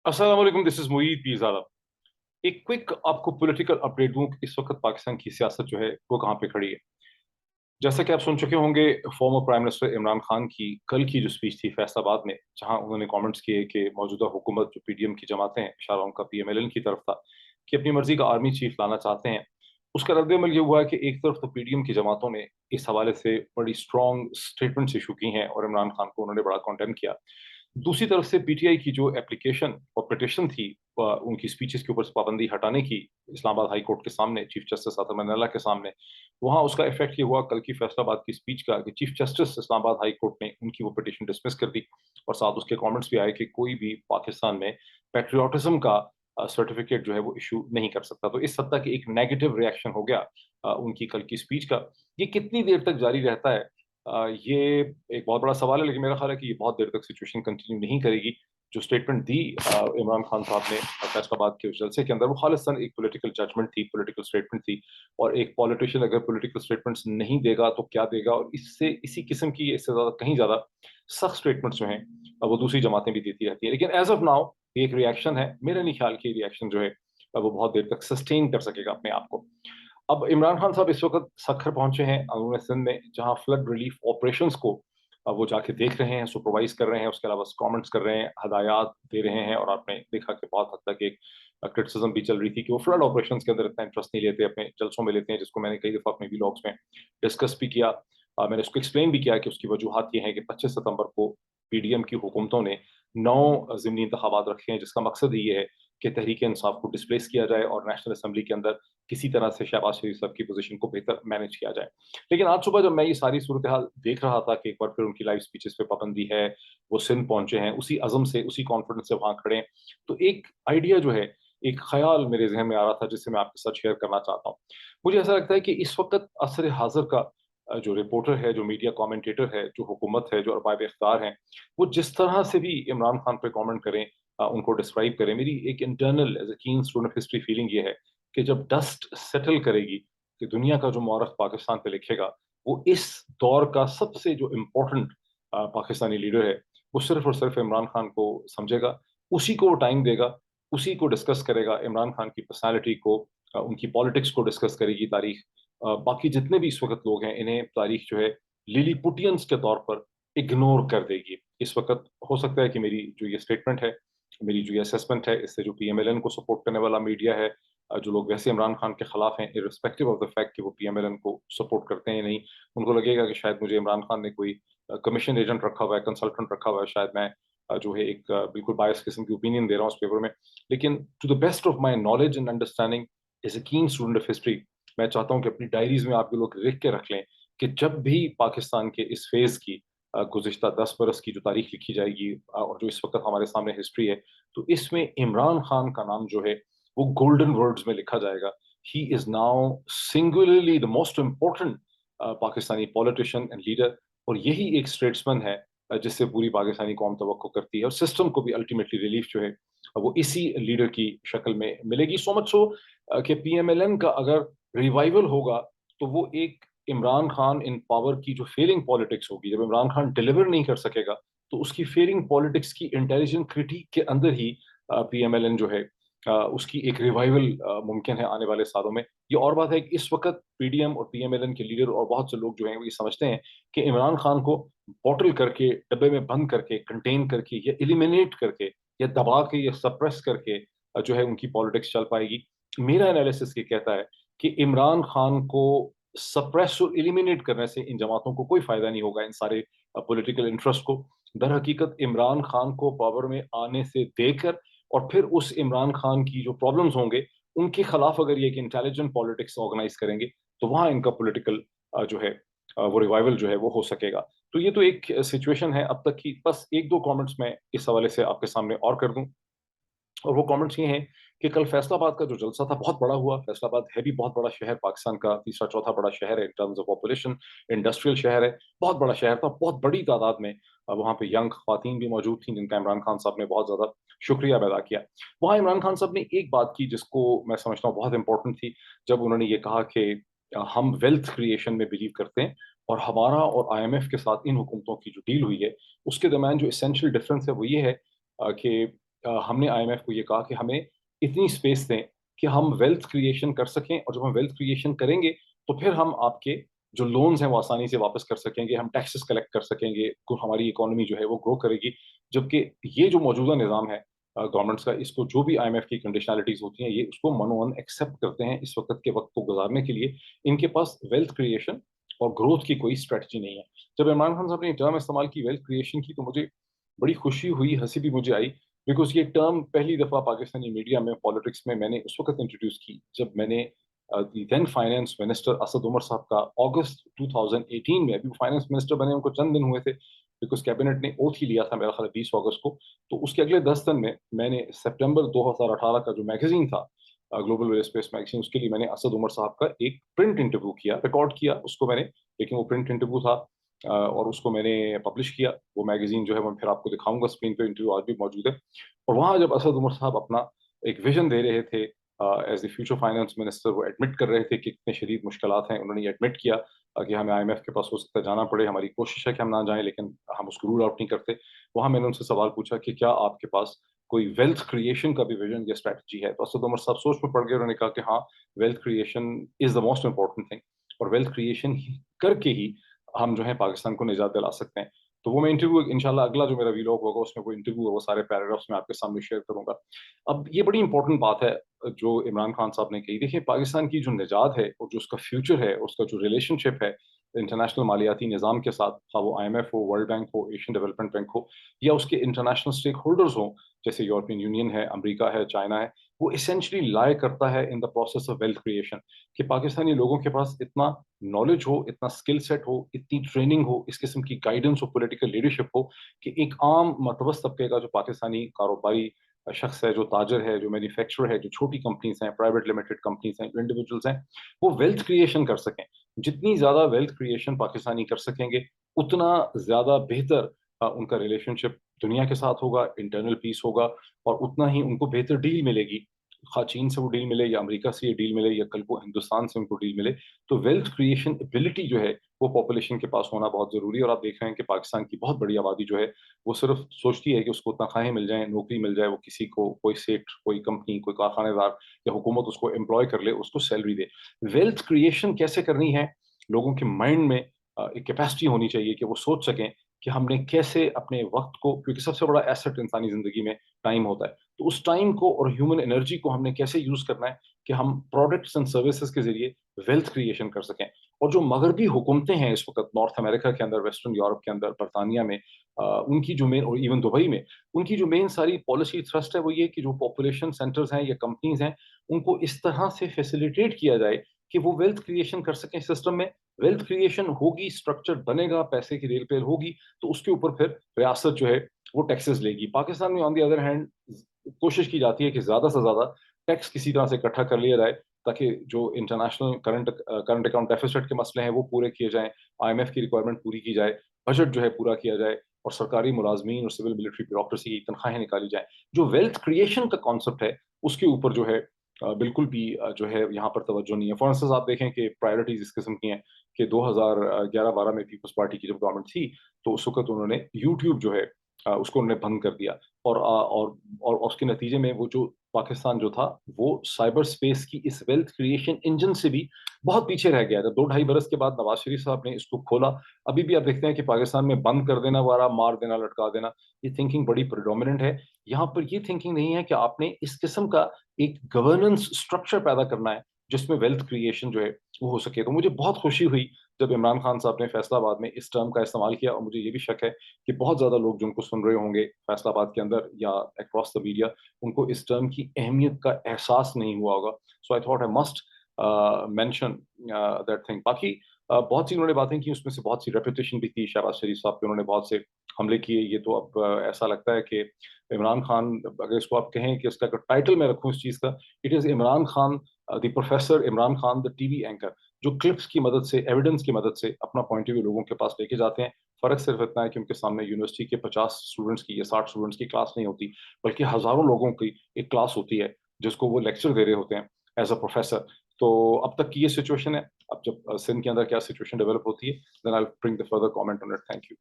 अस्सलाम वालेकुम, this is Moeed Pirzada. एक क्विक आपको पॉलिटिकल अपडेट दूं कि इस वक्त पाकिस्तान की सियासत जो है वो कहाँ पे खड़ी है। जैसा कि आप सुन चुके होंगे, former prime minister Imran Khan की कल की जो स्पीच थी फैसलाबाद में, जहां उन्होंने कमेंट्स किए कि मौजूदा हुकूमत जो पीडीएम की जमातें हैं, इशारा उनका पीएमएलएन की तरफ था, कि अपनी मर्जी का आर्मी चीफ लाना चाहते हैं। उसका रद्द-ए-अमल ये हुआ है कि एक तरफ तो पीडीएम की जमातों ने इस हवाले से बड़ी स्ट्रॉन्ग स्टेटमेंट्स इशू की हैं और इमरान खान को उन्होंने बड़ा कंडेम किया। दूसरी तरफ से पीटीआई की जो एप्लीकेशन और पिटिशन थी उनकी स्पीचेस के ऊपर से पाबंदी हटाने की, इस्लामाबाद हाई कोर्ट के सामने, चीफ जस्टिस अतर मनल्ला के सामने, वहां उसका इफेक्ट ये हुआ कल की फैसलाबाद की स्पीच का कि chief justice Islamabad high court ने उनकी वो पिटिशन डिसमिस कर दी और साथ उसके कमेंट्स भी आए कि कोई भी पाकिस्तान में पेट्रियाटिज्म का सर्टिफिकेट जो है वो इशू नहीं कर सकता। तो इस हद तक एक नेगेटिव रिएक्शन हो गया उनकी कल की स्पीच का। ये कितनी देर तक जारी रहता है, ये एक बहुत बड़ा सवाल है, लेकिन मेरा ख्याल है कि ये बहुत देर तक सिचुएशन कंटिन्यू नहीं करेगी। जो स्टेटमेंट दी इमरान खान साहब ने फैसलाबाद के उस जलसे के अंदर, वो खालिस्तान एक पॉलिटिकल जजमेंट थी, पॉलिटिकल स्टेटमेंट थी। और एक पॉलिटिशियन अगर पॉलिटिकल स्टेटमेंट्स नहीं देगा तो क्या देगा, और इससे इसी किस्म की, इससे ज्यादा कहीं ज्यादा सख्त स्टेटमेंट्स जो हैं वो दूसरी जमातें भी देती रहती है। लेकिन एज ऑफ नाउ ये एक रिएक्शन है, मेरा नहीं ख्याल कि रिएक्शन जो है वो बहुत देर तक सस्टेन कर सकेगा अपने आप को। अब इमरान खान साहब इस वक्त सखर पहुंचे हैं अंदरूनी सिंध में, जहां फ्लड रिलीफ ऑपरेशंस को वो जाके देख रहे हैं, सुपरवाइज कर रहे हैं, उसके अलावा कमेंट्स कर रहे हैं, हदायत दे रहे हैं। और आपने देखा कि बहुत हद तक एक क्रिटिसिज्म भी चल रही थी कि वो फ्लड ऑपरेशंस के अंदर इतना इंटरेस्ट नहीं लेते, अपने जलसों में लेते हैं, जिसको मैंने कई दफा अपने व्लॉग्स में डिस्कस भी किया। मैंने उसको एक्सप्लेन भी किया कि उसकी वजूहत ये है कि 25 सितंबर को पीडीएम की हुकूमतों ने 9 ज़िमनी इंतखाबात रखे हैं, जिसका मकसद ये है कि तहरीक इंसाफ को डिस्प्लेस किया जाए और नेशनल असम्बली के अंदर किसी तरह से शहबाज शरीफ साहब की पोजीशन को बेहतर मैनेज किया जाए। लेकिन आज सुबह जब मैं ये सारी सूरत हाल देख रहा था कि एक बार फिर उनकी लाइव स्पीचेस पे पाबंदी है, वो सिंध पहुंचे हैं, उसी अज़म से, उसी कॉन्फिडेंस से वहां खड़े हैं, तो एक आइडिया जो है, एक ख्याल मेरे जहन में आ रहा था, जिससे मैं आपके साथ शेयर करना चाहता हूँ। मुझे ऐसा लगता है कि इस वक्त असर हाजिर का जो रिपोर्टर है, जो मीडिया कमेंटेटर है, जो हुकूमत है, जो अरबाब इख्तियार हैं, वो जिस तरह से भी इमरान खान पे कमेंट करें, उनको डिस्क्राइब करें, मेरी एक internal as a keen student of history feeling ये है कि जब डस्ट सेटल करेगी, कि दुनिया का जो मौरख पाकिस्तान पे लिखेगा, वो इस दौर का सबसे जो इम्पोर्टेंट पाकिस्तानी लीडर है, वो सिर्फ और सिर्फ इमरान खान को समझेगा, उसी को वो टाइम देगा, उसी को डिस्कस करेगा। इमरान खान की पर्सनैलिटी को, उनकी पॉलिटिक्स को डिस्कस करेगी तारीख। बाकी जितने भी इस वक्त लोग हैं, इन्हें तारीख जो है लिलीपुटियंस के तौर पर इग्नोर कर देगी। इस वक्त हो सकता है कि मेरी जो ये स्टेटमेंट है, मेरी जो ये असेसमेंट है, इससे जो पीएमएलएन को सपोर्ट करने वाला मीडिया है, जो लोग वैसे इमरान खान के खिलाफ हैं, इररिस्पेक्टिव ऑफ द फैक्ट कि वो पीएमएलएन को सपोर्ट करते हैं या नहीं, उनको लगेगा कि शायद मुझे इमरान खान ने कोई कमीशन एजेंट रखा हुआ है, कंसल्टेंट रखा हुआ है, शायद मैं जो है एक बिल्कुल बायस किस्म की ओपिनियन दे रहा हूँ उस पेपर में। लेकिन to the best of my knowledge and understanding, as a keen student of history, मैं चाहता हूँ कि अपनी डायरीज में आप लोग लिख के रख लें कि जब भी पाकिस्तान के इस फेज की गुज़िश्ता 10 बरस की जो तारीख लिखी जाएगी, और जो इस वक्त हमारे सामने हिस्ट्री है, तो इसमें इमरान खान का नाम जो है वो गोल्डन वर्ड्स में लिखा जाएगा। He is now singularly the most important Pakistani politician and leader. और यही एक स्टेट्समैन है जिससे पूरी पाकिस्तानी कौम तवक्को करती है, और सिस्टम को भी अल्टीमेटली रिलीफ जो है वो इसी लीडर की शक्ल में मिलेगी। सो मच सो कि पीएमएलएन का अगर रिवाइवल होगा, तो वो एक इमरान खान इन पावर की जो फेलिंग पॉलिटिक्स होगी, जब इमरान खान डिलीवर नहीं कर सकेगा, तो उसकी फेलिंग पॉलिटिक्स की इंटेलिजेंट क्रिटिक के अंदर ही पीएमएलएन जो है उसकी एक रिवाइवल मुमकिन है आने वाले सालों में। ये और बात है कि इस वक्त पीडीएम और पीएमएलएन के लीडर और बहुत से लोग जो हैं वो ये समझते हैं कि इमरान खान को बॉटल करके, डब्बे में बंद करके, कंटेन करके, या एलिमिनेट करके, या दबा के, या सप्रेस करके जो है उनकी पॉलिटिक्स चल पाएगी। मेरा एनालिसिस ये कहता है कि इमरान खान को सप्रेस और एलिमिनेट करने से इन जमातों को कोई फायदा नहीं होगा, इन सारे पॉलिटिकल इंटरेस्ट को। दर हकीकत इमरान खान को पावर में आने से देकर, और फिर उस इमरान खान की जो प्रॉब्लम्स होंगे उनके खिलाफ अगर ये एक इंटेलिजेंट पॉलिटिक्स ऑर्गेनाइज करेंगे, तो वहां इनका पॉलिटिकल जो है वो रिवाइवल जो है वो हो सकेगा। तो ये तो एक सिचुएशन है अब तक की। बस एक दो कमेंट्स मैं इस हवाले से आपके सामने और कर दूं, और वो कमेंट्स ये हैं कि कल फैसलाबाद का जो जलसा था बहुत बड़ा हुआ। फैसलाबाद है भी बहुत बड़ा शहर, पाकिस्तान का तीसरा चौथा बड़ा शहर है in terms of population, industrial शहर है, बहुत बड़ा शहर था, बहुत बड़ी तादाद में वहाँ पे यंग ख्वातीन भी मौजूद थी, जिनका इमरान खान साहब ने बहुत ज्यादा शुक्रिया अदा किया। वहाँ इमरान खान साहब ने एक बात की जिसको मैं समझता हूँ बहुत इंपॉर्टेंट थी, जब उन्होंने ये कहा कि हम वेल्थ क्रिएशन में बिलीव करते हैं, और हमारा और आईएमएफ के साथ इन हुकूमतों की जो डील हुई है, उसके दरमियान जो इसेंशियल डिफरेंस है वो ये है कि ہم نے IMF کو یہ کہا کہ ہمیں اتنی اسپیس دیں کہ ہم ویلتھ کریشن کر سکیں، اور جب ہم ویلتھ کریشن کریں گے تو پھر ہم آپ کے جو لونز ہیں وہ آسانی سے واپس کر سکیں گے، ہم ٹیکسز کلیکٹ کر سکیں گے، ہماری اکانومی جو ہے وہ گرو کرے گی. جبکہ یہ جو موجودہ نظام ہے گورنمنٹس کا، اس کو جو بھی IMF کی کنڈیشنالٹیز ہوتی ہیں یہ اس کو منوان ایکسیپٹ کرتے ہیں اس وقت کے وقت کو گزارنے کے لیے. ان کے پاس ویلتھ کریشن اور گروتھ کی کوئی اسٹریٹجی نہیں ہے. جب عمران خان صاحب نے ٹرم استعمال کی ویلتھ کریشن کی تو مجھے بڑی خوشی ہوئی، ہنسی بھی مجھے آئی، بیکاز یہ ٹرم پہلی دفعہ پاکستانی میڈیا میں پالیٹکس میں نے اس وقت انٹروڈیوس کی جب میں نے دین فائنانس منسٹر اسد عمر صاحب کا اگست 2018 میں، ابھی فائنانس منسٹر بنے ان کو چند دن ہوئے تھے بیکاز کیبنٹ نے اوتھ ہی لیا تھا میرا خیال 20 اگست کو. تو اس کے اگلے 10 دن میں نے سپٹمبر 2018 کا جو میگزین تھا گلوبل ویل اسپیس میگزین، اس کے لیے میں نے اسد عمر صاحب کا ایک پرنٹ انٹرویو کیا، ریکارڈ کیا اس کو میں نے، لیکن وہ پرنٹ انٹرویو تھا اور اس کو میں نے پبلش کیا. وہ میگزین جو ہے میں پھر آپ کو دکھاؤں گا اسکرین پہ، انٹرویو آج بھی موجود ہے. اور وہاں جب اسد عمر صاحب اپنا ایک ویژن دے رہے تھے as a future finance minister, وہ ایڈمٹ کر رہے تھے کہ کتنے شدید مشکلات ہیں. انہوں نے یہ ایڈمٹ کیا کہ ہمیں IMF کے پاس ہو سکتا ہے جانا پڑے، ہماری کوشش ہے کہ ہم نہ جائیں لیکن ہم اس کو رول آؤٹ نہیں کرتے. وہاں میں نے ان سے سوال پوچھا کہ کیا آپ کے پاس کوئی ویلتھ کریشن کا بھی ویژن یا اسٹریٹجی ہے؟ تو اسد عمر صاحب سوچ میں پڑ گئے، انہوں نے کہا کہ ہاں، wealth creation is the most important thing, اور ویلتھ کریشن کر کے ہی ہم جو ہے پاکستان کو نجات دلا سکتے ہیں. تو وہ میں انٹرویو انشاءاللہ اگلا جو میرا ویلاگ ہوگا اس میں وہ انٹرویو اور وہ سارے پیراگرافس میں آپ کے سامنے شیئر کروں گا. اب یہ بڑی امپورٹنٹ بات ہے جو عمران خان صاحب نے کہی. دیکھیے پاکستان کی جو نجات ہے اور جو اس کا فیوچر ہے، اس کا جو ریلیشن شپ ہے انٹرنیشنل مالیاتی نظام کے ساتھ، خواہ وہ IMF ہو، ورلڈ بینک ہو، ایشین ڈیولپمنٹ بینک ہو، یا اس کے انٹرنیشنل اسٹیک ہولڈرز ہوں جیسے یورپین یونین ہے، امریکہ ہے، چائنا ہے، وہ اسینشلی لائے کرتا ہے in the process of wealth creation کہ پاکستانی لوگوں کے پاس اتنا نالج ہو، اتنا اسکل سیٹ ہو، اتنی ٹریننگ ہو، اس قسم کی گائیڈنس ہو، پولیٹیکل لیڈرشپ ہو کہ ایک عام متوسط طبقے کا جو پاکستانی کاروباری شخص ہے، جو تاجر ہے، جو مینوفیکچرر ہے، جو چھوٹی کمپنیز ہیں، پرائیویٹ لمیٹڈ کمپنیز ہیں، جو انڈیویجولس ہیں، وہ ویلتھ کریشن کر سکیں. جتنی زیادہ ویلتھ کریشن پاکستانی کر سکیں گے اتنا زیادہ بہتر ان کا ریلیشن شپ دنیا کے ساتھ ہوگا، انٹرنل پیس ہوگا، اور اتنا ہی ان کو بہتر ڈیل ملے گی، خواہ چین سے وہ ڈیل ملے یا امریکہ سے یہ ڈیل ملے یا کل کو ہندوستان سے ان کو ڈیل ملے. تو ویلتھ کریشن ایبلٹی جو ہے وہ پاپولیشن کے پاس ہونا بہت ضروری ہے. اور آپ دیکھ رہے ہیں کہ پاکستان کی بہت بڑی آبادی جو ہے وہ صرف سوچتی ہے کہ اس کو تنخواہیں مل جائیں، نوکری مل جائے، وہ کسی کو کوئی سیٹ، کوئی کمپنی، کوئی کارخانے دار یا حکومت اس کو امپلوائے کر لے، اس کو سیلری دے. ویلتھ کریشن کیسے کرنی ہے؟ لوگوں کے مائنڈ میں ایک کیپیسٹی ہونی چاہیے کہ وہ سوچ سکیں کہ ہم نے کیسے اپنے وقت کو، کیونکہ سب سے بڑا ایسٹ انسانی زندگی میں ٹائم ہوتا ہے، تو اس ٹائم کو اور ہیومن انرجی کو ہم نے کیسے یوز کرنا ہے کہ ہم پروڈکٹس اینڈ سروسز کے ذریعے ویلتھ کریشن کر سکیں. اور جو مغربی حکومتیں ہیں اس وقت نارتھ امریکہ کے اندر، ویسٹرن یورپ کے اندر، برطانیہ میں، ان کی جو مین، اور ایون دبئی میں، ان کی جو مین ساری پالیسی تھرسٹ ہے وہ یہ کہ جو پاپولیشن سینٹرز ہیں یا کمپنیز ہیں ان کو اس طرح سے فیسیلیٹیٹ کیا جائے کہ وہ ویلتھ کریشن کر سکیں سسٹم میں. ویلتھ کریشن ہوگی، اسٹرکچر بنے گا، پیسے کی ریل پیل ہوگی، تو اس کے اوپر پھر ریاست جو ہے وہ ٹیکسز لے گی. پاکستان میں آن دی ادر ہینڈ کوشش کی جاتی ہے کہ زیادہ سے زیادہ ٹیکس کسی طرح سے اکٹھا کر لیا جائے تاکہ جو انٹرنیشنل کرنٹ اکاؤنٹ ڈیفیسٹ کے مسئلے ہیں وہ پورے کیے جائیں، IMF کی ریکوائرمنٹ پوری کی جائے، بجٹ جو ہے پورا کیا جائے، اور سرکاری ملازمین اور سول ملٹری بیوروکریسی کی تنخواہیں نکالی جائیں. جو ویلتھ کریشن کا کانسیپٹ ہے اس کے اوپر جو ہے بالکل بھی جو ہے یہاں پر توجہ نہیں ہے. فار انسٹنس آپ دیکھیں کہ پرائرٹیز اس قسم کی ہیں کہ 2011-12 میں پیپلز پارٹی کی جب گورنمنٹ تھی تو اس وقت انہوں نے یوٹیوب جو ہے اس کو انہوں نے بند کر دیا، اور اس کے نتیجے میں وہ جو پاکستان جو تھا وہ سائبر اسپیس کی اس ویلتھ کریشن انجن سے بھی بہت پیچھے رہ گیا تھا. 2-2.5 برس کے بعد نواز شریف صاحب نے اس کو کھولا. ابھی بھی آپ دیکھتے ہیں کہ پاکستان میں بند کر دینا وارا، مار دینا، لٹکا دینا، یہ تھنکنگ بڑی پریڈومیننٹ ہے. یہاں پر یہ تھنکنگ نہیں ہے کہ آپ نے اس قسم کا ایک گورننس اسٹرکچر پیدا کرنا ہے جس میں ویلتھ کریشن جو ہے وہ ہو سکے. تو مجھے بہت خوشی ہوئی جب عمران خان صاحب نے فیصل آباد میں اس ٹرم کا استعمال کیا، اور مجھے یہ بھی شک ہے کہ بہت زیادہ لوگ جو ان کو سن رہے ہوں گے فیصل آباد کے اندر یا اکراس دا میڈیا، ان کو اس ٹرم کی اہمیت کا احساس نہیں ہوا ہوگا. So I thought I must mention that thing. باقی بہت سی انہوں نے باتیں کی، اس میں سے بہت سی ریپوٹیشن بھی تھی شہباز شریف صاحب پہ، انہوں نے بہت سے حملے کیے. یہ تو اب ایسا لگتا ہے کہ عمران خان، اگر اس کو آپ کہیں کہ اس کا ٹائٹل میں رکھوں اس چیز کا، it is Imran Khan the professor Imran Khan the T V anchor, جو کلپس کی مدد سے، ایویڈنس کی مدد سے اپنا پوائنٹ آف ویو لوگوں کے پاس لے کے جاتے ہیں. فرق صرف اتنا ہے کہ ان کے سامنے یونیورسٹی کے 50 اسٹوڈنٹس کی یا 60 اسٹوڈنٹس کی کلاس نہیں ہوتی، بلکہ ہزاروں لوگوں کی ایک کلاس ہوتی ہے جس کو وہ لیکچر دے رہے ہوتے ہیں ایز اے پروفیسر. تو اب تک کی یہ سچویشن ہے. اب جب سندھ کے اندر کیا سچویشن ڈیولپ ہوتی ہے، then I'll bring the further comment on it. Thank you.